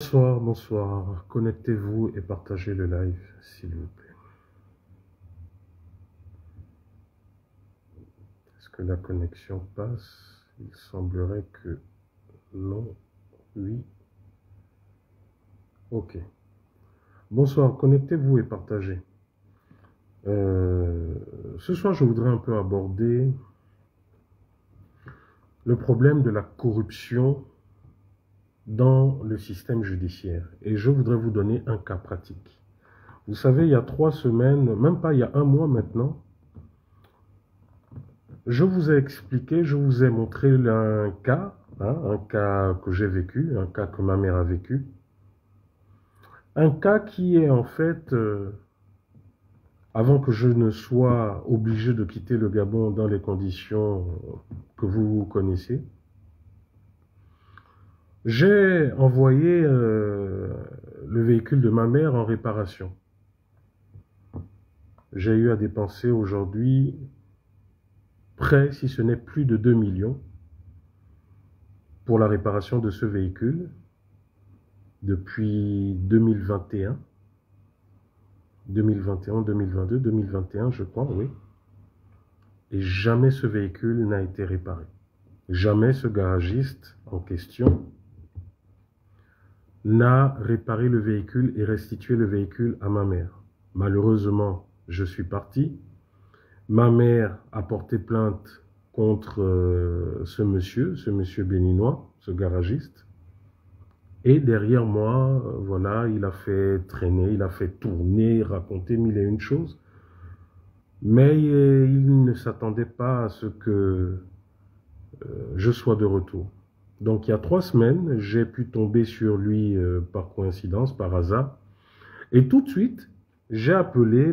Bonsoir, bonsoir. Connectez-vous et partagez le live, s'il vous plaît. Est-ce que la connexion passe? Il semblerait que non. Oui. Ok. Bonsoir, connectez-vous et partagez. Ce soir, je voudrais un peu aborder le problème de la corruption dans le système judiciaire. Et je voudrais vous donner un cas pratique. Vous savez, il y a 3 semaines, même pas il y a 1 mois maintenant, je vous ai expliqué, je vous ai montré un cas que j'ai vécu, un cas que ma mère a vécu. Un cas qui est en fait, avant que je ne sois obligé de quitter le Gabon dans les conditions que vous connaissez, j'ai envoyé le véhicule de ma mère en réparation. J'ai eu à dépenser aujourd'hui près, si ce n'est plus de 2 millions pour la réparation de ce véhicule depuis 2021, 2022, 2021, je crois, oui. Et jamais ce véhicule n'a été réparé. Jamais ce garagiste en question n'a réparé le véhicule et restitué le véhicule à ma mère. Malheureusement, je suis parti. Ma mère a porté plainte contre ce monsieur béninois, ce garagiste. Et derrière moi, voilà, il a fait traîner, il a fait tourner, raconter 1001 choses. Mais il ne s'attendait pas à ce que je sois de retour. Donc il y a 3 semaines, j'ai pu tomber sur lui par coïncidence, par hasard. Et tout de suite, j'ai appelé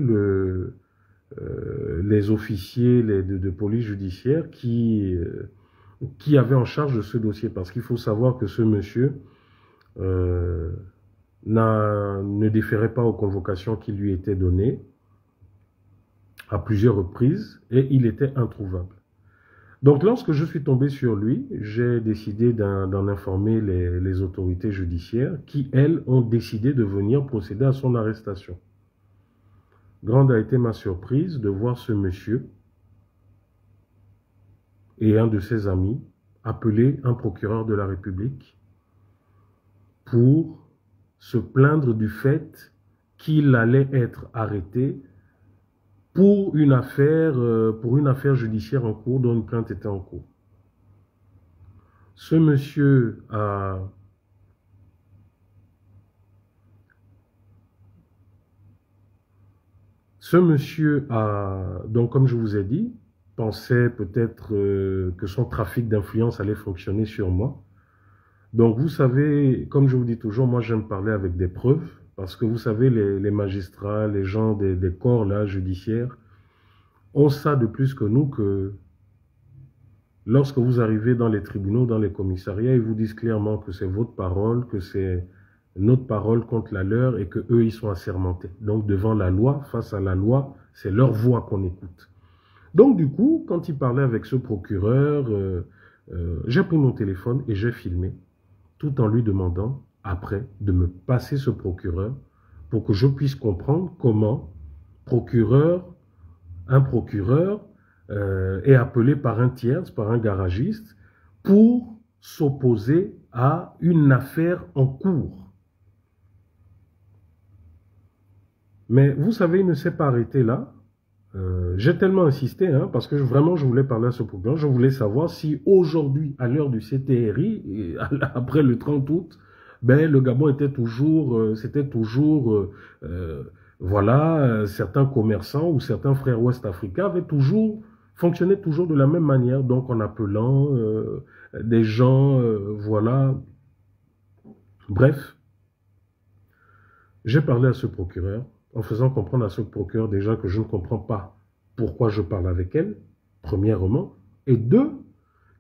les officiers de police judiciaire qui avaient en charge de ce dossier. Parce qu'il faut savoir que ce monsieur ne déférait pas aux convocations qui lui étaient données à plusieurs reprises et il était introuvable. Donc lorsque je suis tombé sur lui, j'ai décidé d'en informer les autorités judiciaires qui, elles, ont décidé de venir procéder à son arrestation. Grande a été ma surprise de voir ce monsieur et un de ses amis appeler un procureur de la République pour se plaindre du fait qu'il allait être arrêté pour une affaire judiciaire en cours, dont une plainte était en cours. Ce monsieur a donc comme je vous ai dit, pensait peut-être que son trafic d'influence allait fonctionner sur moi. Donc vous savez, comme je vous dis toujours, moi j'aime parler avec des preuves, parce que vous savez, les magistrats, les gens des corps là, judiciaires, ont ça de plus que nous, que lorsque vous arrivez dans les tribunaux, dans les commissariats, ils vous disent clairement que c'est votre parole, que c'est notre parole contre la leur et que eux ils sont assermentés. Donc devant la loi, face à la loi, c'est leur voix qu'on écoute. Donc du coup, quand il parlait avec ce procureur, j'ai pris mon téléphone et j'ai filmé, tout en lui demandant après de me passer ce procureur pour que je puisse comprendre comment un procureur est appelé par un tiers, par un garagiste, pour s'opposer à une affaire en cours. Mais vous savez, il ne s'est pas arrêté là. J'ai tellement insisté, parce que vraiment je voulais parler à ce procureur. Je voulais savoir si aujourd'hui, à l'heure du CTRI, et après le 30 août, ben, le Gabon était toujours, voilà, certains commerçants ou certains frères ouest-africains fonctionnaient toujours de la même manière, donc en appelant des gens, voilà. Bref, j'ai parlé à ce procureur, en faisant comprendre à ce procureur déjà que je ne comprends pas pourquoi je parle avec elle, premièrement, et deux,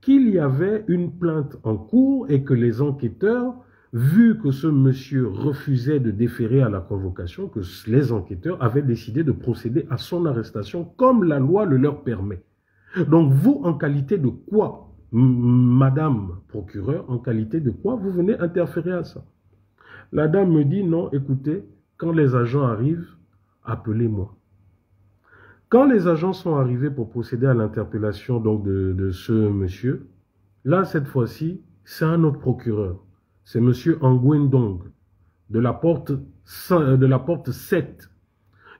qu'il y avait une plainte en cours et que les enquêteurs, vu que ce monsieur refusait de déférer à la convocation, que les enquêteurs avaient décidé de procéder à son arrestation comme la loi le leur permet. Donc vous, en qualité de quoi, madame procureure, en qualité de quoi vous venez interférer à ça? La dame me dit, non, écoutez, quand les agents arrivent, appelez-moi. Quand les agents sont arrivés pour procéder à l'interpellation donc de ce monsieur, là, cette fois-ci, c'est un autre procureur. C'est monsieur Nguyen Dong, de la porte 7,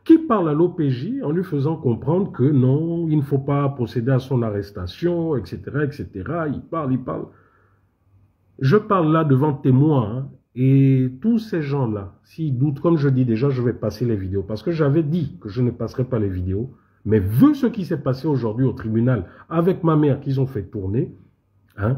qui parle à l'OPJ en lui faisant comprendre que non, il ne faut pas procéder à son arrestation, etc., etc. Il parle. Je parle là devant témoins, hein, et tous ces gens-là, s'ils doutent, comme je dis déjà, je vais passer les vidéos, parce que j'avais dit que je ne passerai pas les vidéos, mais vu ce qui s'est passé aujourd'hui au tribunal avec ma mère qu'ils ont fait tourner, hein,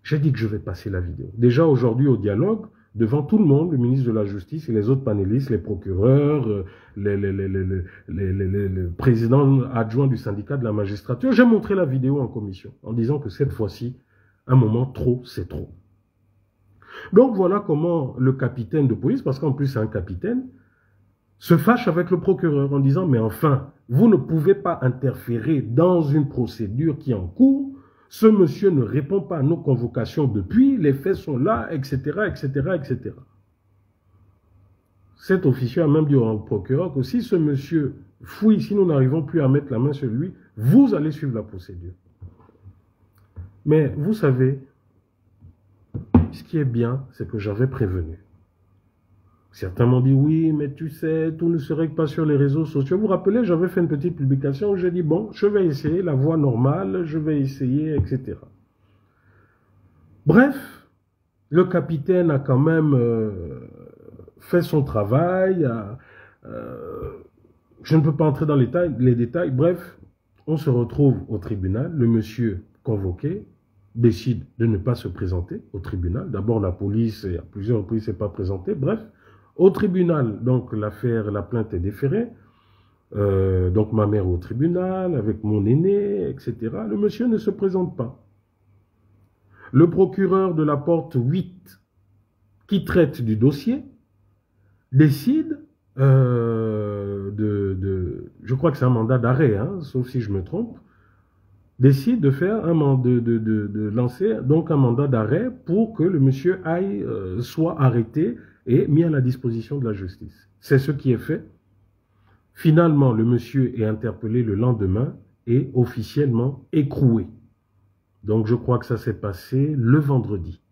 j'ai dit que je vais passer la vidéo. Déjà aujourd'hui au dialogue, devant tout le monde, le ministre de la Justice et les autres panélistes, les procureurs, le président adjoint du syndicat de la magistrature, j'ai montré la vidéo en commission en disant que cette fois-ci, un moment trop, c'est trop. Donc voilà comment le capitaine de police, parce qu'en plus c'est un capitaine, se fâche avec le procureur en disant « Mais enfin, vous ne pouvez pas interférer dans une procédure qui est en cours. Ce monsieur ne répond pas à nos convocations depuis, les faits sont là, etc., etc., etc. » Cet officier a même dit au procureur que si ce monsieur fouille, si nous n'arrivons plus à mettre la main sur lui, vous allez suivre la procédure. Mais vous savez, ce qui est bien, c'est que j'avais prévenu. Certains m'ont dit, oui, mais tu sais, tout ne serait que pas sur les réseaux sociaux. Vous vous rappelez, j'avais fait une petite publication où j'ai dit, bon, je vais essayer la voie normale, je vais essayer, etc. Bref, le capitaine a quand même fait son travail. Je ne peux pas entrer dans les détails. Bref, on se retrouve au tribunal. Le monsieur convoqué décide de ne pas se présenter au tribunal. D'abord, la police, à plusieurs reprises, ne s'est pas présentée. Bref, au tribunal, donc la plainte est déférée. Donc ma mère au tribunal, avec mon aîné, etc. Le monsieur ne se présente pas. Le procureur de la porte 8, qui traite du dossier, décide je crois que c'est un mandat d'arrêt, hein, sauf si je me trompe, décide de faire de lancer donc un mandat d'arrêt pour que le monsieur soit arrêté et mis à la disposition de la justice. C'est ce qui est fait. Finalement, le monsieur est interpellé le lendemain et officiellement écroué. Donc je crois que ça s'est passé le vendredi.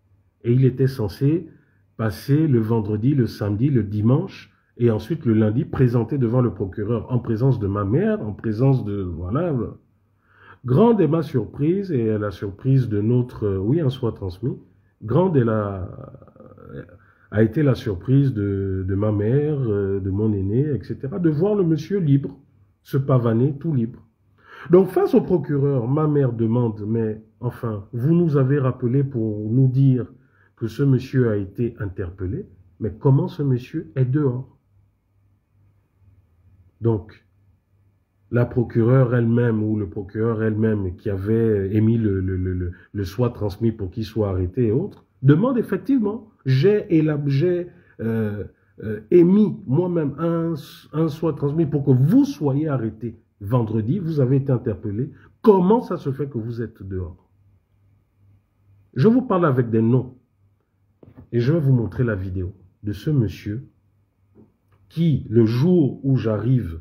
Et il était censé passer le vendredi, le samedi, le dimanche, et ensuite le lundi, présenté devant le procureur en présence de ma mère, en présence de... Voilà. Grande est ma surprise, et la surprise de notre... oui, un soit transmis. Grande est a été la surprise de ma mère, de mon aîné, etc., de voir le monsieur libre, se pavaner tout libre. Donc face au procureur, ma mère demande, mais enfin, vous nous avez rappelé pour nous dire que ce monsieur a été interpellé, mais comment ce monsieur est dehors? Donc, la procureure elle-même ou le procureur elle-même qui avait émis le soit transmis pour qu'il soit arrêté et autres, demande effectivement, j'ai émis moi-même un soit transmis pour que vous soyez arrêté vendredi, vous avez été interpellé, comment ça se fait que vous êtes dehors? Je vous parle avec des noms et je vais vous montrer la vidéo de ce monsieur qui, le jour où j'arrive,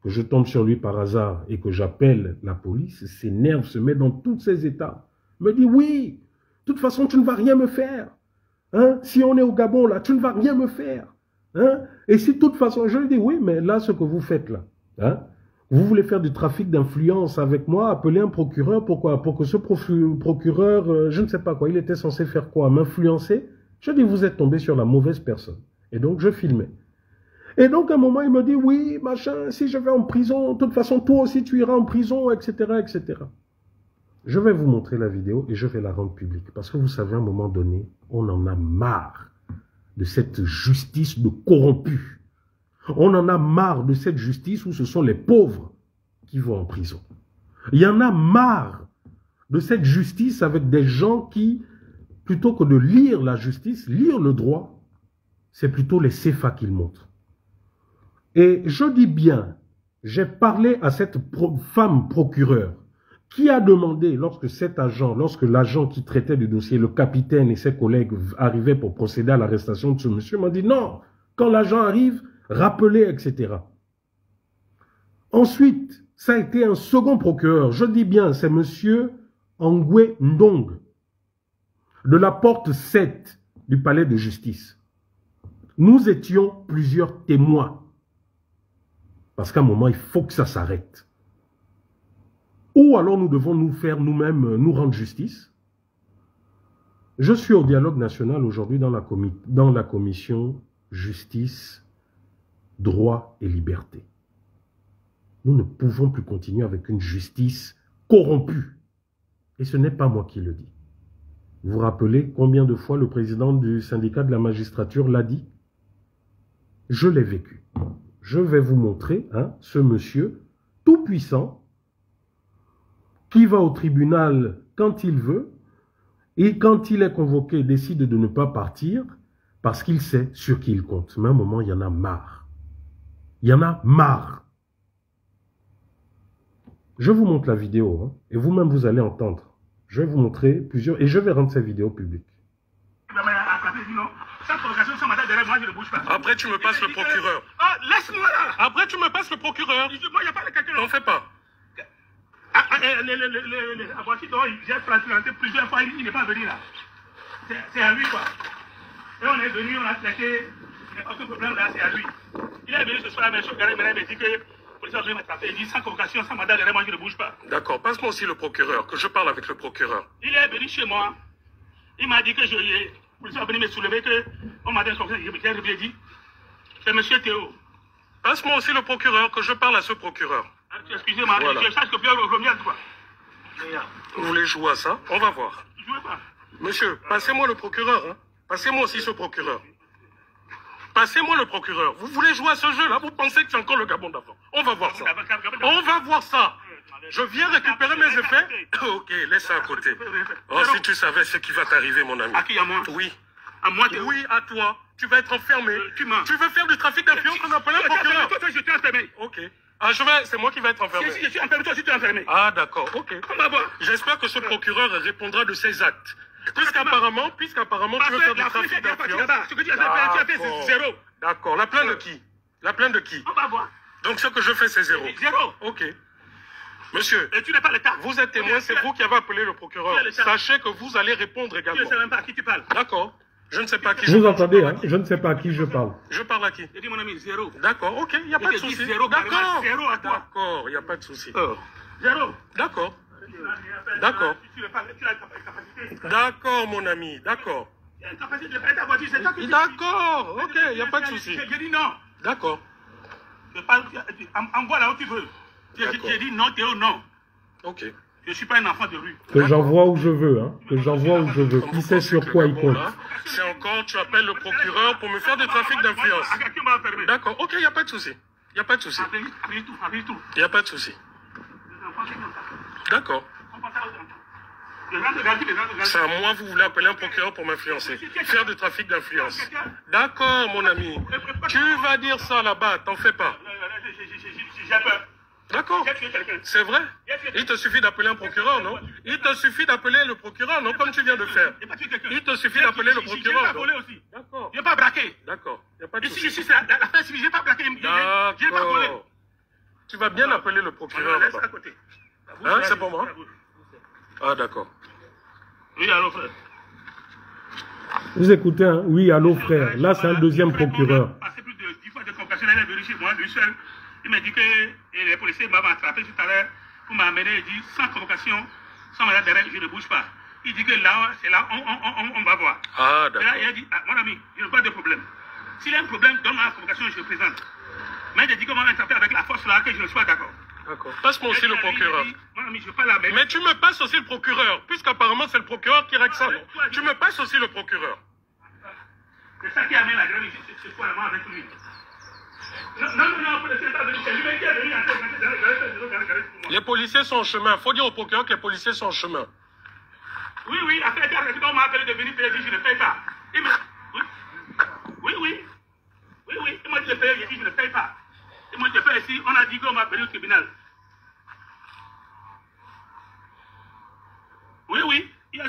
que je tombe sur lui par hasard et que j'appelle la police, s'énerve, se met dans tous ses états, me dit oui, de toute façon tu ne vas rien me faire, hein? Si on est au Gabon là, tu ne vas rien me faire, hein? Et si de toute façon, je lui dis oui, mais là ce que vous faites là, hein? Vous voulez faire du trafic d'influence avec moi, appeler un procureur, pourquoi? Pour que ce procureur, je ne sais pas quoi, il était censé faire quoi? M'influencer? Je dis vous êtes tombé sur la mauvaise personne. Et donc je filmais. Et donc, à un moment, il me dit, oui, machin, si je vais en prison, de toute façon, toi aussi, tu iras en prison, etc., etc. Je vais vous montrer la vidéo et je vais la rendre publique. Parce que vous savez, à un moment donné, on en a marre de cette justice de corrompus. On en a marre de cette justice où ce sont les pauvres qui vont en prison. Il y en a marre de cette justice avec des gens qui, plutôt que de lire la justice, lire le droit, c'est plutôt les CFA qu'ils montrent. Et je dis bien, j'ai parlé à cette femme procureure Qui a demandé, lorsque l'agent qui traitait du dossier, le capitaine et ses collègues arrivaient pour procéder à l'arrestation de ce monsieur, m'a dit non, quand l'agent arrive, rappelez, etc. Ensuite, ça a été un second procureur, je dis bien, c'est monsieur Angwe Ndong, de la porte 7 du palais de justice. Nous étions plusieurs témoins. Parce qu'à un moment, il faut que ça s'arrête. Ou alors nous devons nous faire nous-mêmes, nous rendre justice. Je suis au dialogue national aujourd'hui dans la commission justice, droit et liberté. Nous ne pouvons plus continuer avec une justice corrompue. Et ce n'est pas moi qui le dis. Vous vous rappelez combien de fois le président du syndicat de la magistrature l'a dit? Je l'ai vécu. Je vais vous montrer ce monsieur tout puissant qui va au tribunal quand il veut et quand il est convoqué, décide de ne pas partir parce qu'il sait sur qui il compte. Mais à un moment, il y en a marre. Il y en a marre. Je vous montre la vidéo et vous-même vous allez entendre. Je vais vous montrer plusieurs et je vais rendre ces vidéos publiques. Après, tu me passes le procureur. Ah, laisse-moi là. Après, tu me passes le procureur. Moi, il n'y a pas de quelqu'un. N'en fais pas. J'ai planté plusieurs fois, il n'est pas venu là. C'est à lui quoi. Et on est venu, on a traité, il n'y a aucun problème là, c'est à lui. Il est venu ce soir, mais je me dit que le policier va m'attraper. Il dit sans convocation, sans mandat, moi je ne bouge pas. D'accord, passe-moi aussi le procureur, que je parle avec le procureur. Il est venu chez moi, il m'a dit que le policier va venir me soulever, qu'on m'a donné une convocation, j'ai dit, c'est monsieur Théo. Passe-moi aussi le procureur, que je parle à ce procureur. Excusez-moi, voilà. Je sache que Pierre Romial, quoi. Vous voulez jouer à ça? On va voir. Jouez pas. Monsieur, passez-moi le procureur. Passez-moi aussi ce procureur. Passez-moi le procureur. Vous voulez jouer à ce jeu-là? Vous pensez que c'est encore le Gabon d'avant? On va voir ça. On va voir ça. Je viens récupérer mes effets. Ok, laisse ça à côté. Oh, si tu savais ce qui va t'arriver, mon ami. À qui, à moi? Oui. À moi, Théo? Oui, à toi. Tu vas être enfermé. Tu mens. Tu veux faire du trafic d'influence? On appelle un procureur. Toi, je suis enfermé. Ok. Ah, c'est moi qui vais être enfermé. Si je suis enfermé, toi aussi tu es enfermé. Ah, d'accord, ok. On va voir. J'espère que ce procureur répondra de ses actes. Puisqu'apparemment, tu veux faire du trafic d'influence. Ce que tu as fait, c'est zéro. D'accord. La plainte de qui? La plainte de qui? On va voir. Donc ce que je fais, c'est zéro. Zéro. Ok. Monsieur, et tu n'es pas l'État. Vous êtes témoin, c'est vous qui avez appelé le procureur. Sachez que vous allez répondre également. Je ne sais même pas à qui tu parles. D'accord. Je ne sais pas à qui je parle. Vous entendez, je ne sais pas à qui je parle. Je parle à qui? J'ai dit mon ami, zéro. D'accord, ok, il n'y a pas de souci. D'accord. Zéro à toi. D'accord, il n'y a pas de souci. Zéro. D'accord. D'accord. D'accord, mon ami, d'accord. D'accord, ok, il n'y a pas de souci. J'ai dit non. D'accord. Envoie là où tu veux. J'ai dit non, Théo, non. Ok. Je ne suis pas un enfant de rue. Que j'envoie où je veux, Que j'envoie où je veux. Qui sait sur quoi il compte. C'est encore, tu appelles le procureur pour me faire des trafics d'influence. D'accord, ok, il n'y a pas de souci. Il n'y a pas de souci. Il n'y a pas de souci. D'accord. C'est à moi, vous voulez appeler un procureur pour m'influencer. Faire du trafic d'influence. D'accord, mon ami. Tu vas dire ça là-bas, t'en fais pas. J'ai peur. D'accord. C'est vrai. Il te suffit d'appeler un procureur, non? Il te suffit d'appeler le procureur, non? Comme tu viens de faire. Il te suffit d'appeler le procureur. D'accord. Je n'ai pas braqué. D'accord. Il n'y a pas de souci. Ici, la fin civile, je n'ai pas braqué. Je n'ai pas volé. Tu vas bien appeler le procureur là-bas. Hein, c'est pour moi? Ah, d'accord. Oui, allô, frère. Vous écoutez, Oui, allô, frère. Là, c'est un deuxième procureur. Passé plus de 10 fois de convocation, elle est venue chez moi, lui seul. Il m'a dit que les policiers m'avaient attrapé tout à l'heure pour m'amener. Il dit sans convocation, sans mandat d'arrêt, je ne bouge pas. Il dit que là, c'est là, on va voir. Ah, d'accord. Et là, il a dit, mon ami, je n'ai pas de problème. S'il y a un problème, donne-moi la convocation, je le présente. Mais il a dit qu'on m'a attrapé avec la force là, que je sois d'accord. D'accord. Passe-moi aussi le procureur. Mon ami, je parle à mais tu me passes aussi le procureur, puisqu'apparemment c'est le procureur qui règle ça. Tu me passes aussi le procureur. C'est ça qui amène la grève ici, ce soir avec lui. Non, policier n'est pas venu, c'est lui qui est venu en Les policiers sont en chemin. Il faut dire au procureur que les policiers sont en chemin. Oui, après, on m'a appelé de venir payer, je ne paye pas. Il me... Oui. Il m'a dit de payer, j'ai dit je ne paye pas. Il m'a dit de payer ici, on a dit qu'on m'a appelé au tribunal.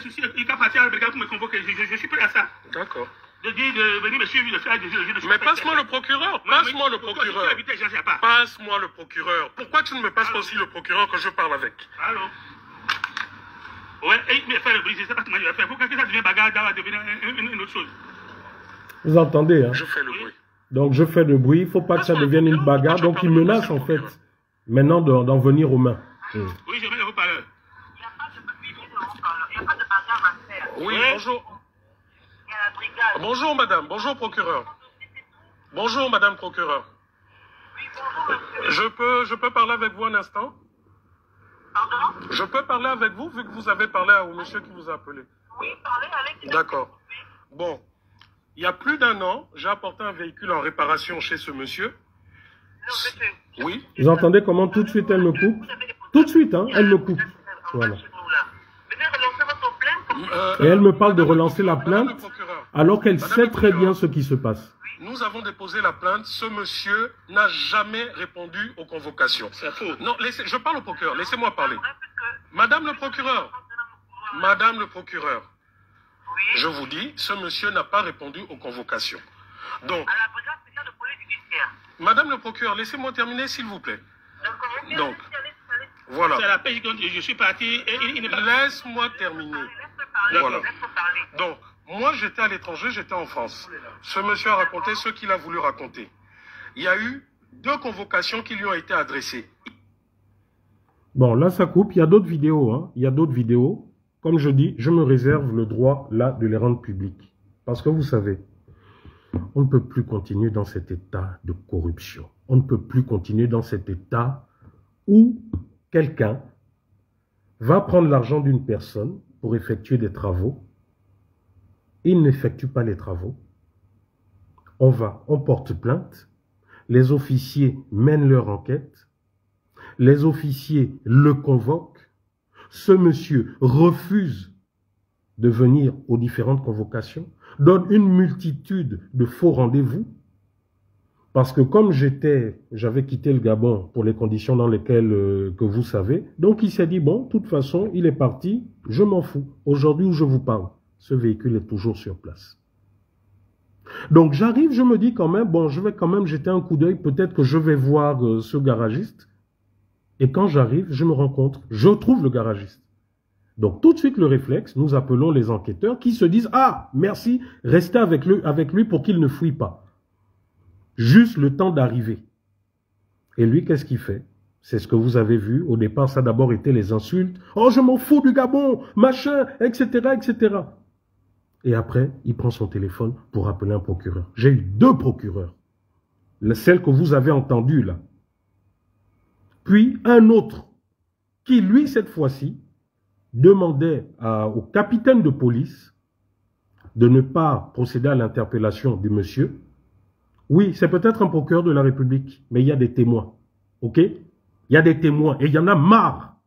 souci. Il va partir à la pour me convoquer. Je suis prêt à ça. D'accord. De dire de venir me suivre, de faire des jeux. Mais passe-moi le procureur. Passe-moi le procureur. Passe-moi le procureur. Pourquoi tu ne me passes pas aussi le procureur que je parle avec? Allô? Ouais, mais faire le bruit, je ne sais pas comment il va faire. Pourquoi que ça devienne bagarre, ça va devenir une autre chose. Vous entendez, hein? Je fais le bruit. Donc, je fais le bruit. Il ne faut pas que ça devienne une bagarre. Donc, il menace, en fait, maintenant d'en venir aux mains. Oui, je mets le haut-parleur. Il n'y a pas de bagarre à faire. Oui, bonjour. Il y a la brigade. Bonjour, madame. Bonjour, procureur. Bonjour, madame procureur. Oui, bonjour, monsieur. Je peux parler avec vous un instant? Pardon? Je peux parler avec vous, vu que vous avez parlé au monsieur qui vous a appelé? Oui, parlez avec... D'accord. Bon. Il y a plus d'un an, j'ai apporté un véhicule en réparation chez ce monsieur. Non, monsieur. Oui. Vous entendez comment tout de suite elle me coupe? Tout de suite, hein, elle me coupe. Voilà. Venez relancer votre plainte. Et elle me parle de relancer la Madame le plainte procureur, alors qu'elle Madame sait le très bien procureur. ce qui se passe. nous avons déposé la plainte. Ce monsieur n'a jamais répondu aux convocations. C'est faux. Non, je parle au procureur. Laissez-moi parler. Madame le procureur. Madame le procureur. Je vous dis, ce monsieur n'a pas répondu aux convocations. Donc, À la brigade spéciale de police judiciaire. Madame le procureur, laissez-moi terminer, s'il vous plaît. D'accord, ok, Donc, allez. voilà. C'est à la pêche quand je suis parti et il n'est pas... Laisse-moi terminer. Laisse-le parler, Voilà. laisse-le parler. Donc, moi, j'étais à l'étranger, j'étais en France. Ce monsieur a raconté ce qu'il a voulu raconter. Il y a eu 2 convocations qui lui ont été adressées. Bon, là, ça coupe. Il y a d'autres vidéos, hein. Il y a d'autres vidéos. Comme je dis, je me réserve le droit, là, de les rendre publiques. Parce que vous savez, on ne peut plus continuer dans cet état de corruption. On ne peut plus continuer dans cet état où quelqu'un va prendre l'argent d'une personne pour effectuer des travaux. Il n'effectue pas les travaux. On porte plainte. Les officiers mènent leur enquête. Les officiers le convoquent. Ce monsieur refuse de venir aux différentes convocations, donne une multitude de faux rendez-vous, parce que comme j'avais quitté le Gabon pour les conditions dans lesquelles que vous savez, donc il s'est dit, bon, de toute façon, il est parti, je m'en fous. Aujourd'hui où je vous parle, ce véhicule est toujours sur place. Donc j'arrive, je me dis quand même, bon, je vais quand même jeter un coup d'œil, peut-être que je vais voir ce garagiste. Et quand j'arrive, je me rencontre, je trouve le garagiste. Donc tout de suite le réflexe, nous appelons les enquêteurs qui se disent « Ah, merci, restez avec lui pour qu'il ne fouille pas. » Juste le temps d'arriver. Et lui, qu'est-ce qu'il fait? C'est ce que vous avez vu. Au départ, ça a d'abord été les insultes. « Oh, je m'en fous du Gabon, machin, etc., etc. » Et après, il prend son téléphone pour appeler un procureur. J'ai eu 2 procureurs. Celle que vous avez entendue là. Puis un autre qui, lui, cette fois-ci, demandait au capitaine de police de ne pas procéder à l'interpellation du monsieur. Oui, c'est peut-être un procureur de la République, mais il y a des témoins. OK? Il y a des témoins et il y en a marre.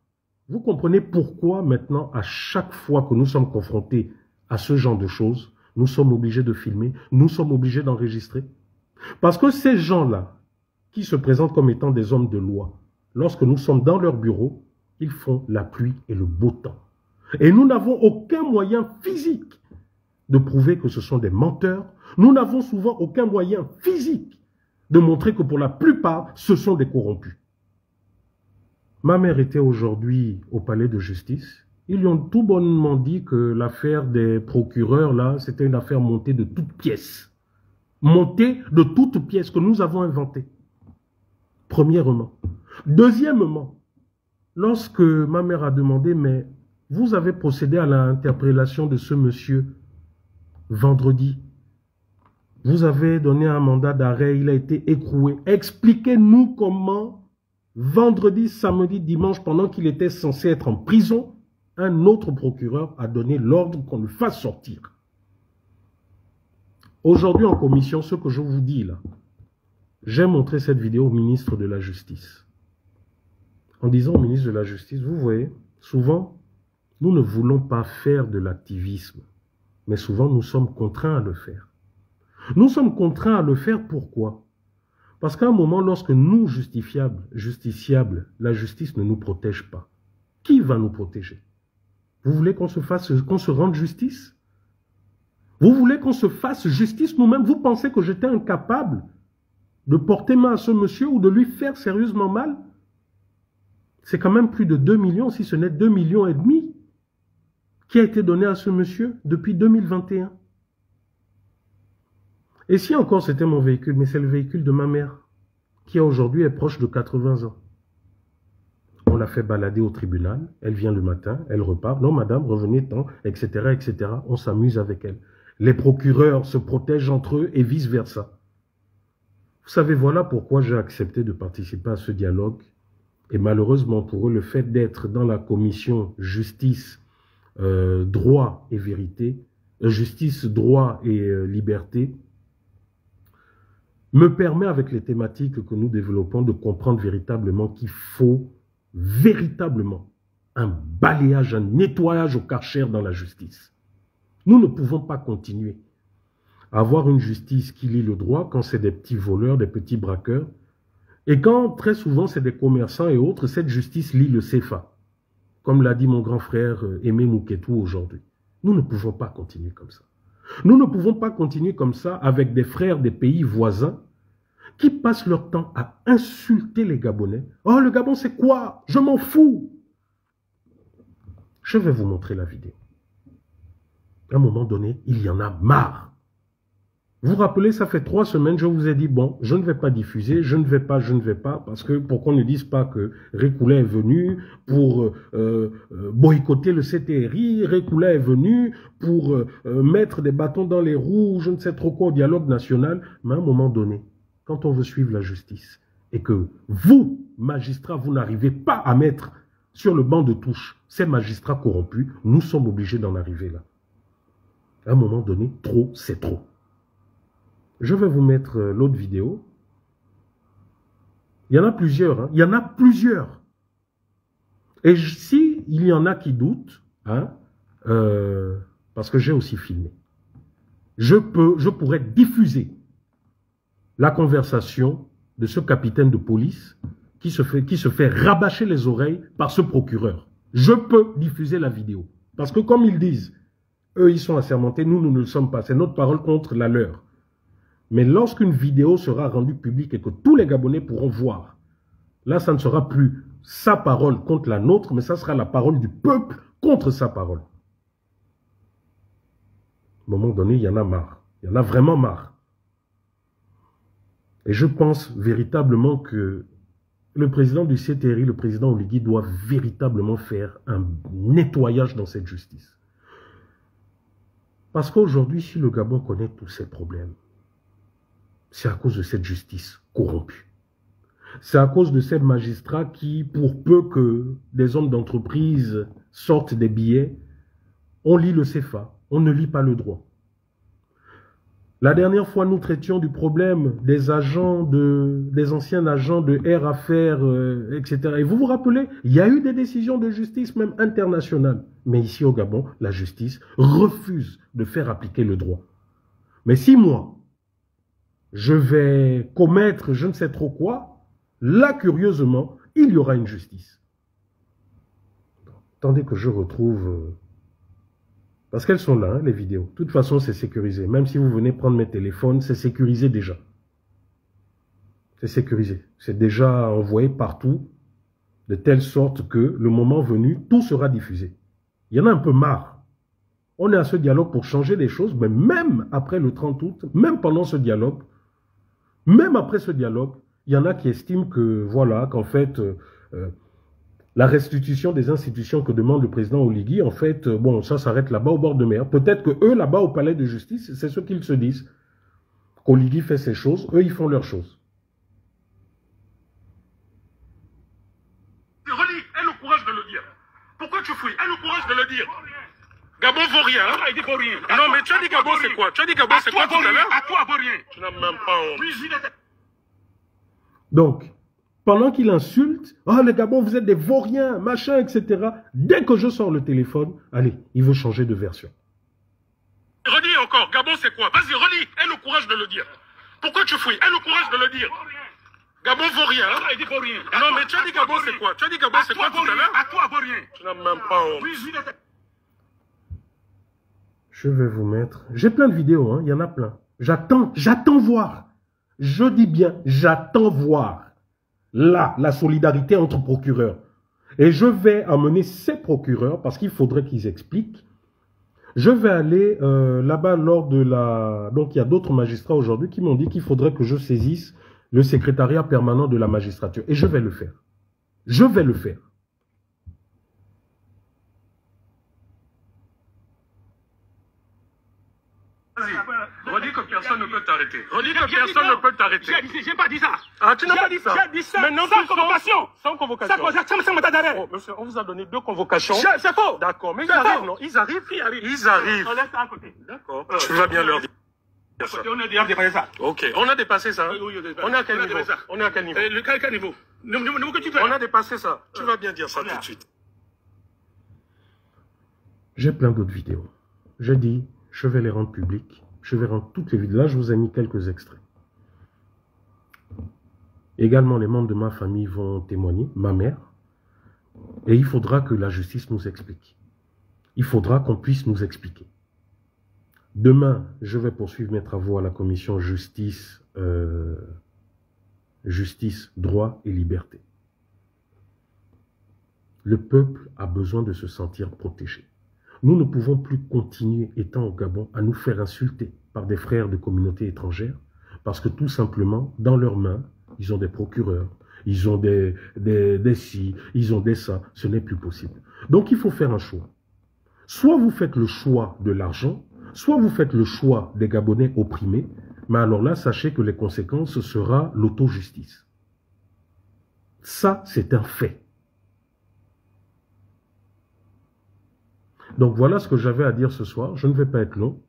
Vous comprenez pourquoi maintenant, à chaque fois que nous sommes confrontés à ce genre de choses, nous sommes obligés de filmer, nous sommes obligés d'enregistrer? Parce que ces gens-là, qui se présentent comme étant des hommes de loi, lorsque nous sommes dans leur bureau, ils font la pluie et le beau temps. Et nous n'avons aucun moyen physique de prouver que ce sont des menteurs. Nous n'avons souvent aucun moyen physique de montrer que pour la plupart, ce sont des corrompus. Ma mère était aujourd'hui au palais de justice. Ils lui ont tout bonnement dit que l'affaire des procureurs, là, c'était une affaire montée de toutes pièces. Montée de toutes pièces que nous avons inventée. Premièrement. Deuxièmement, lorsque ma mère a demandé, mais vous avez procédé à l'interpellation de ce monsieur vendredi. Vous avez donné un mandat d'arrêt, il a été écroué. Expliquez-nous comment, vendredi, samedi, dimanche, pendant qu'il était censé être en prison, un autre procureur a donné l'ordre qu'on le fasse sortir. Aujourd'hui en commission, ce que je vous dis là, j'ai montré cette vidéo au ministre de la Justice. En disant au ministre de la Justice, vous voyez, souvent, nous ne voulons pas faire de l'activisme, mais souvent nous sommes contraints à le faire. Nous sommes contraints à le faire pourquoi? Parce qu'à un moment, lorsque nous, justiciables, la justice ne nous protège pas, qui va nous protéger? Vous voulez qu'on se rende justice? Vous voulez qu'on se fasse justice nous-mêmes? Vous pensez que j'étais incapable de porter main à ce monsieur ou de lui faire sérieusement mal? C'est quand même plus de 2 millions, si ce n'est 2,5 millions qui a été donné à ce monsieur depuis 2021. Et si encore c'était mon véhicule, mais c'est le véhicule de ma mère, qui aujourd'hui est proche de 80 ans. On l'a fait balader au tribunal, elle vient le matin, elle repart. Non madame, revenez tant, etc., etc. On s'amuse avec elle. Les procureurs se protègent entre eux et vice-versa. Vous savez, voilà pourquoi j'ai accepté de participer à ce dialogue. Et malheureusement pour eux, le fait d'être dans la commission justice, droit et vérité, justice, droit et liberté, me permet avec les thématiques que nous développons de comprendre véritablement qu'il faut véritablement un balayage, un nettoyage au Karcher dans la justice. Nous ne pouvons pas continuer à avoir une justice qui lit le droit quand c'est des petits voleurs, des petits braqueurs, et quand très souvent c'est des commerçants et autres, cette justice lit le CFA, comme l'a dit mon grand frère Aimé Mouketou aujourd'hui. Nous ne pouvons pas continuer comme ça. Nous ne pouvons pas continuer comme ça avec des frères des pays voisins qui passent leur temps à insulter les Gabonais. Oh, le Gabon, c'est quoi? Je m'en fous. Je vais vous montrer la vidéo. À un moment donné, il y en a marre. Vous vous rappelez, ça fait 3 semaines, je vous ai dit, bon, je ne vais pas diffuser, je ne vais pas, parce que pour qu'on ne dise pas que Récoula est venu pour boycotter le CTRI, Récoula est venu pour mettre des bâtons dans les roues, je ne sais trop quoi au dialogue national, mais à un moment donné, quand on veut suivre la justice, et que vous, magistrats, vous n'arrivez pas à mettre sur le banc de touche ces magistrats corrompus, nous sommes obligés d'en arriver là. À un moment donné, trop, c'est trop. Je vais vous mettre l'autre vidéo. Il y en a plusieurs. Hein. Il y en a plusieurs. Et si il y en a qui doutent, hein, parce que j'ai aussi filmé, je pourrais diffuser la conversation de ce capitaine de police qui se fait rabâcher les oreilles par ce procureur. Je peux diffuser la vidéo. Parce que comme ils disent, eux ils sont assermentés, nous ne le sommes pas. C'est notre parole contre la leur. Mais lorsqu'une vidéo sera rendue publique et que tous les Gabonais pourront voir, là, ça ne sera plus sa parole contre la nôtre, mais ça sera la parole du peuple contre sa parole. À un moment donné, il y en a marre. Il y en a vraiment marre. Et je pense véritablement que le président du CTRI, le président Oligui, doit véritablement faire un nettoyage dans cette justice. Parce qu'aujourd'hui, si le Gabon connaît tous ces problèmes, c'est à cause de cette justice corrompue. C'est à cause de ces magistrats qui, pour peu que des hommes d'entreprise sortent des billets, on lit le CFA, on ne lit pas le droit. La dernière fois, nous traitions du problème des anciens agents de Air Affaires, etc. Et vous vous rappelez, il y a eu des décisions de justice, même internationales. Mais ici au Gabon, la justice refuse de faire appliquer le droit. Mais si moi, je vais commettre je ne sais trop quoi, là, curieusement, il y aura une justice. Attendez que je retrouve... Parce qu'elles sont là, hein, les vidéos. De toute façon, c'est sécurisé. Même si vous venez prendre mes téléphones, c'est sécurisé déjà. C'est sécurisé. C'est déjà envoyé partout, de telle sorte que, le moment venu, tout sera diffusé. Il y en a un peu marre. On est à ce dialogue pour changer des choses, mais même après le 30 août, même pendant ce dialogue, même après ce dialogue, il y en a qui estiment que, voilà, qu'en fait, la restitution des institutions que demande le président Oligui, en fait, bon, ça s'arrête là-bas au bord de mer. Peut-être que eux, là-bas au palais de justice, c'est ce qu'ils se disent. Qu'Oligui fait ses choses, eux, ils font leurs choses. Relis, aie le courage de le dire. Pourquoi tu fouilles? Aie le courage de le dire. Gabon vaut rien. Hein? Il dit vaut rien. Non, mais tu as dit Gabon, c'est quoi? Tu as dit Gabon, c'est quoi tout à l'heure? À toi, vaut rien. Tu n'as même pas honte. Donc, pendant qu'il insulte, « Oh, les Gabon, vous êtes des vauriens, machin, etc. » Dès que je sors le téléphone, allez, il veut changer de version. Relis encore, Gabon, c'est quoi? Vas-y, relis, aie le courage de le dire. Pourquoi tu fouilles? Aie le courage de le dire. Gabon vaut rien. Hein? Il dit vaut rien. Non, mais tu as dit Gabon, c'est quoi? Tu as dit Gabon, c'est quoi tout à l'heure? À toi, vaut rien. Tu n'as même pas honte. Je vais vous mettre... J'ai plein de vidéos, hein, il y en a plein. J'attends voir. Je dis bien, j'attends voir. Là, la solidarité entre procureurs. Et je vais amener ces procureurs, parce qu'il faudrait qu'ils expliquent. Je vais aller là-bas lors de la... Donc, il y a d'autres magistrats aujourd'hui qui m'ont dit qu'il faudrait que je saisisse le secrétariat permanent de la magistrature. Et je vais le faire. Je vais le faire. Redis que personne ne peut t'arrêter. Redis que personne ne peut t'arrêter. J'ai pas dit ça. Ah, tu n'as pas dit ça. J'ai dit ça Maintenant, sans convocation. Sans convocation. Sans mandat d'arrêt. Oh, monsieur, on vous a donné 2 convocations. C'est faux. D'accord, mais ils arrivent, non? Ils arrivent. Ils arrivent. On laisse ça à côté. D'accord. Tu vas bien leur dire. On a déjà dépassé ça. Ok. On a dépassé ça. Oui, On est à quel niveau? On est à quel niveau? Quel niveau? Niveau que tu fais. On a dépassé ça. Tu vas bien dire ça tout de suite. J'ai plein d'autres vidéos. Je dis, je vais les rendre publiques. Je vais rendre toutes les vidéos. Là, je vous ai mis quelques extraits. Également, les membres de ma famille vont témoigner, ma mère. Et il faudra que la justice nous explique. Il faudra qu'on puisse nous expliquer. Demain, je vais poursuivre mes travaux à la commission justice, justice, droit et liberté. Le peuple a besoin de se sentir protégé. Nous ne pouvons plus continuer, étant au Gabon, à nous faire insulter par des frères de communautés étrangères parce que tout simplement, dans leurs mains, ils ont des procureurs, ils ont des ci, ils ont des ça. Ce n'est plus possible. Donc, il faut faire un choix. Soit vous faites le choix de l'argent, soit vous faites le choix des Gabonais opprimés, mais alors là, sachez que les conséquences sera l'auto-justice. Ça, c'est un fait. Donc voilà ce que j'avais à dire ce soir. Je ne vais pas être long.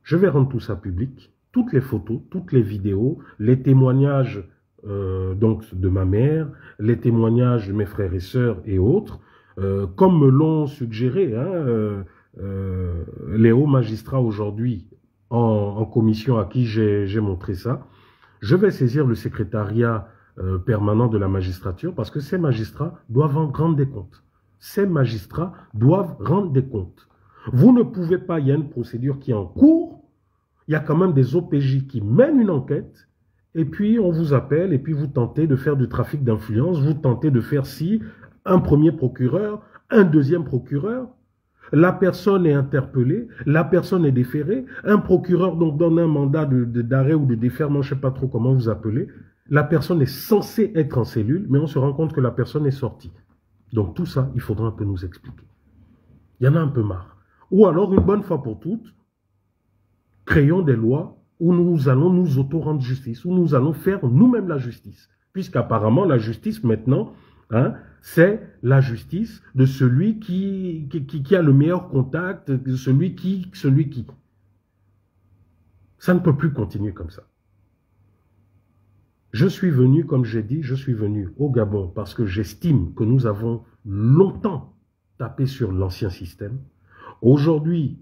Je vais rendre tout ça public. Toutes les photos, toutes les vidéos, les témoignages donc de ma mère, les témoignages de mes frères et sœurs et autres, comme me l'ont suggéré les hauts magistrats aujourd'hui en commission à qui j'ai montré ça. Je vais saisir le secrétariat permanent de la magistrature parce que ces magistrats doivent en rendre des comptes. Ces magistrats doivent rendre des comptes. Vous ne pouvez pas, il y a une procédure qui est en cours, il y a quand même des OPJ qui mènent une enquête, et puis on vous appelle, et puis vous tentez de faire du trafic d'influence, vous tentez de faire un premier procureur, un deuxième procureur, la personne est interpellée, la personne est déférée, un procureur donc donne un mandat d'arrêt ou de déferment, je ne sais pas trop comment vous appelez, la personne est censée être en cellule, mais on se rend compte que la personne est sortie. Donc tout ça, il faudra un peu nous expliquer. Il y en a un peu marre. Ou alors, une bonne fois pour toutes, créons des lois où nous allons nous auto-rendre justice, où nous allons faire nous-mêmes la justice. Puisqu'apparemment, la justice maintenant, c'est la justice de celui qui a le meilleur contact, de celui qui. Ça ne peut plus continuer comme ça. Je suis venu, comme j'ai dit, je suis venu au Gabon parce que j'estime que nous avons longtemps tapé sur l'ancien système. Aujourd'hui,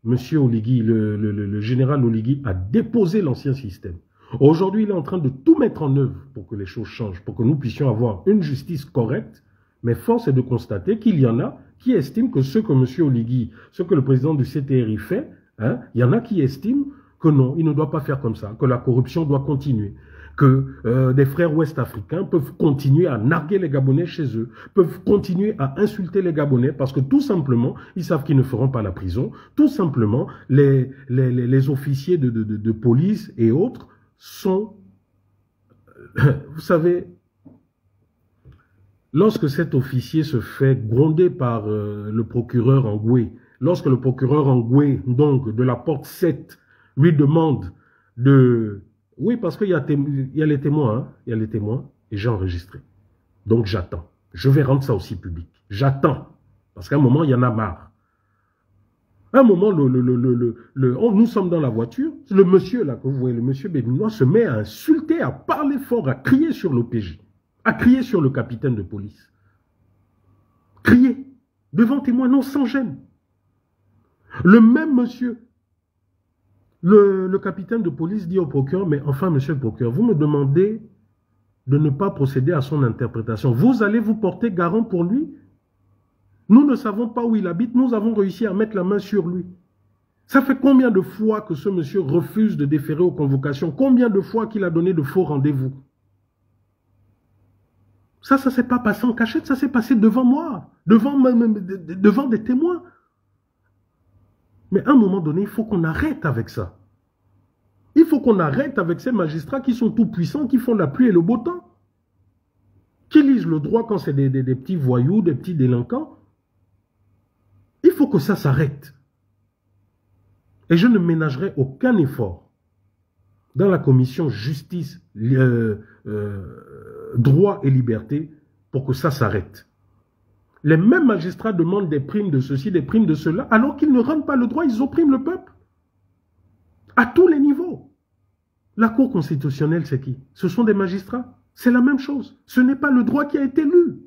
M. Oligui, le général Oligui a déposé l'ancien système. Aujourd'hui, il est en train de tout mettre en œuvre pour que les choses changent, pour que nous puissions avoir une justice correcte. Mais force est de constater qu'il y en a qui estiment que ce que M. Oligui, ce que le président du CTRI fait, il y en a qui estiment que non, il ne doit pas faire comme ça, que la corruption doit continuer. Que des frères ouest-africains peuvent continuer à narguer les Gabonais chez eux, peuvent continuer à insulter les Gabonais parce que tout simplement, ils savent qu'ils ne feront pas la prison. Tout simplement, les officiers de police et autres sont... Vous savez, lorsque cet officier se fait gronder par le procureur Angoué, lorsque le procureur Angoué, donc de la porte 7, lui demande de... Oui, parce qu'il y a les témoins, il y a les témoins, et j'ai enregistré. Donc j'attends. Je vais rendre ça aussi public. J'attends. Parce qu'à un moment, il y en a marre. À un moment, nous sommes dans la voiture, le monsieur là, que vous voyez, le monsieur béninois, se met à insulter, à parler fort, à crier sur l'OPJ, à crier sur le capitaine de police. Crier devant témoin, non, sans gêne. Le même monsieur... Le capitaine de police dit au procureur, mais enfin, monsieur le procureur, vous me demandez de ne pas procéder à son interprétation. Vous allez vous porter garant pour lui? Nous ne savons pas où il habite, nous avons réussi à mettre la main sur lui. Ça fait combien de fois que ce monsieur refuse de déférer aux convocations? Combien de fois qu'il a donné de faux rendez-vous? Ça ne s'est pas passé en cachette, ça s'est passé devant moi, devant des témoins. Mais à un moment donné, il faut qu'on arrête avec ça. Il faut qu'on arrête avec ces magistrats qui sont tout puissants, qui font la pluie et le beau temps. Qui lisent le droit quand c'est des petits voyous, des petits délinquants. Il faut que ça s'arrête. Et je ne ménagerai aucun effort dans la commission justice, droit et liberté pour que ça s'arrête. Les mêmes magistrats demandent des primes de ceci, des primes de cela, alors qu'ils ne rendent pas le droit, ils oppriment le peuple. À tous les niveaux. La Cour constitutionnelle, c'est qui? Ce sont des magistrats. C'est la même chose. Ce n'est pas le droit qui a été lu.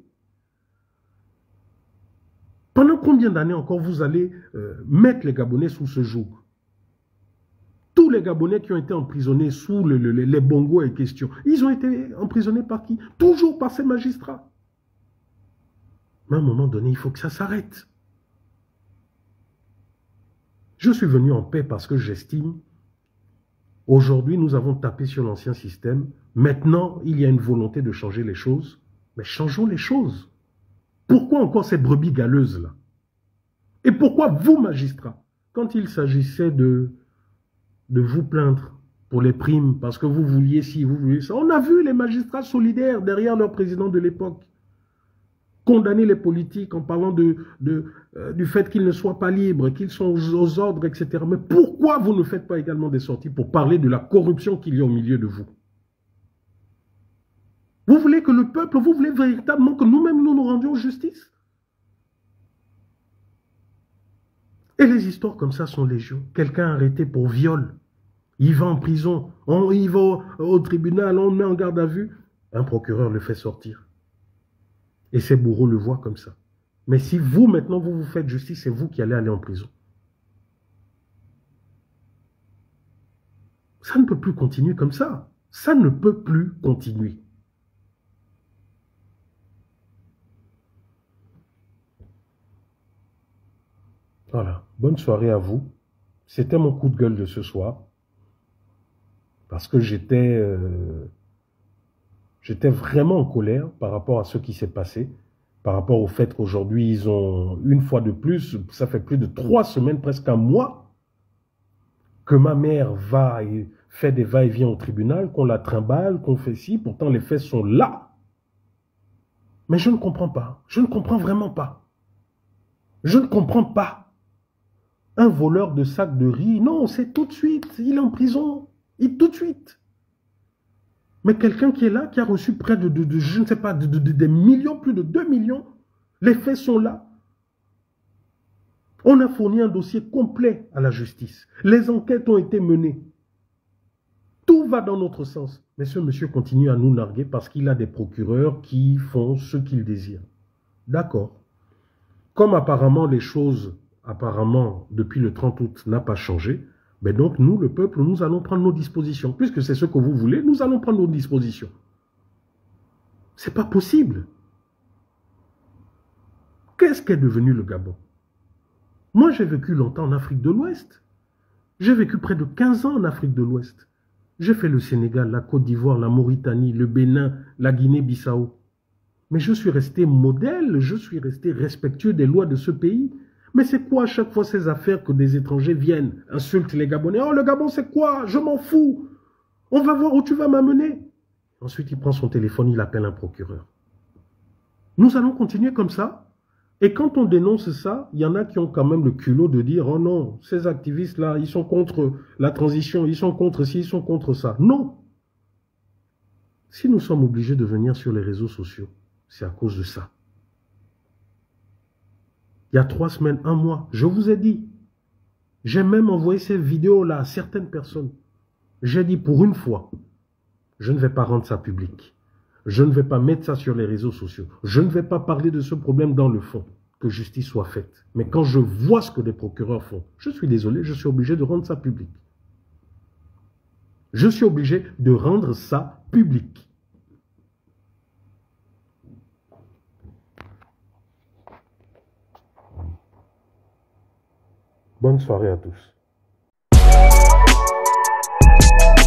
Pendant combien d'années encore vous allez mettre les Gabonais sous ce joug? Tous les Gabonais qui ont été emprisonnés sous les bongos et questions, ils ont été emprisonnés par qui? Toujours par ces magistrats. Mais à un moment donné, il faut que ça s'arrête. Je suis venu en paix parce que j'estime, aujourd'hui, nous avons tapé sur l'ancien système. Maintenant, il y a une volonté de changer les choses. Mais changeons les choses. Pourquoi encore ces brebis galeuses-là? Et pourquoi vous, magistrats, quand il s'agissait de vous plaindre pour les primes, parce que vous vouliez ci, vous vouliez ça, on a vu les magistrats solidaires derrière leur président de l'époque condamner les politiques en parlant du fait qu'ils ne soient pas libres, qu'ils sont aux ordres, etc. Mais pourquoi vous ne faites pas également des sorties pour parler de la corruption qu'il y a au milieu de vous? Vous voulez que le peuple, vous voulez véritablement que nous-mêmes nous rendions justice? Et les histoires comme ça sont légion. Quelqu'un arrêté pour viol, il va en prison, il va au tribunal, on le met en garde à vue, un procureur le fait sortir. Et ses bourreaux le voient comme ça. Mais si vous, maintenant, vous faites justice, c'est vous qui allez aller en prison. Ça ne peut plus continuer comme ça. Ça ne peut plus continuer. Voilà. Bonne soirée à vous. C'était mon coup de gueule de ce soir. Parce que j'étais vraiment en colère par rapport à ce qui s'est passé, par rapport au fait qu'aujourd'hui, ils ont, une fois de plus, ça fait plus de 3 semaines, presque un mois, que ma mère va et fait des va-et-vient au tribunal, qu'on la trimballe, qu'on fait ci, pourtant les faits sont là. Mais je ne comprends pas. Je ne comprends vraiment pas. Je ne comprends pas. Un voleur de sacs de riz, non, c'est tout de suite, il est en prison, tout de suite. Mais quelqu'un qui est là, qui a reçu près de je ne sais pas, des millions, plus de 2 millions, les faits sont là. On a fourni un dossier complet à la justice. Les enquêtes ont été menées. Tout va dans notre sens. Mais ce monsieur continue à nous narguer parce qu'il a des procureurs qui font ce qu'il désire. D'accord. Comme apparemment les choses, depuis le 30 août, n'a pas changé, mais donc nous, le peuple, nous allons prendre nos dispositions. Puisque c'est ce que vous voulez, nous allons prendre nos dispositions. C'est pas possible. Qu'est-ce qu'est devenu le Gabon? Moi, j'ai vécu longtemps en Afrique de l'Ouest. J'ai vécu près de 15 ans en Afrique de l'Ouest. J'ai fait le Sénégal, la Côte d'Ivoire, la Mauritanie, le Bénin, la Guinée-Bissau. Mais je suis resté modèle, je suis resté respectueux des lois de ce pays. Mais c'est quoi à chaque fois ces affaires que des étrangers viennent, insultent les Gabonais? Oh, le Gabon, c'est quoi? Je m'en fous. On va voir où tu vas m'amener. Ensuite, il prend son téléphone, il appelle un procureur. Nous allons continuer comme ça. Et quand on dénonce ça, il y en a qui ont quand même le culot de dire « Oh non, ces activistes-là, ils sont contre la transition, ils sont contre ci, ils sont contre ça. » Non. Si nous sommes obligés de venir sur les réseaux sociaux, c'est à cause de ça. Il y a 3 semaines, 1 mois, je vous ai dit, j'ai même envoyé ces vidéos-là à certaines personnes. J'ai dit pour une fois, je ne vais pas rendre ça public. Je ne vais pas mettre ça sur les réseaux sociaux. Je ne vais pas parler de ce problème dans le fond. Que justice soit faite. Mais quand je vois ce que les procureurs font, je suis désolé, je suis obligé de rendre ça public. Je suis obligé de rendre ça public. Bonne soirée à tous. Bye.